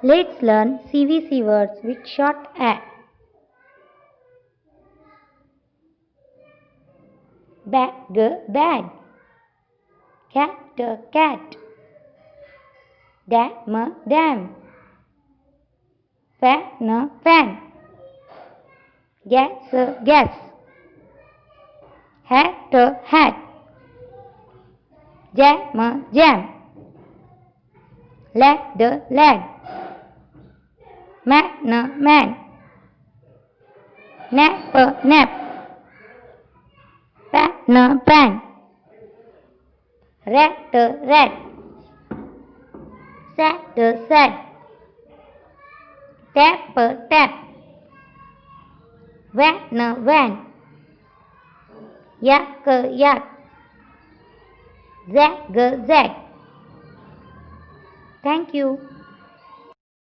Let's learn CVC words with short A. Bag, bag. Cat, cat. Dam, dam. Fan, fan. Gas, gas. Hat, hat. Jam, jam. Lad, lad. Man, man. Nap, nap. Pan, pan. Rat, rat. Sat, sat. Tap, tap. Van, van. Yak, yak. Zag, zag. Thank you.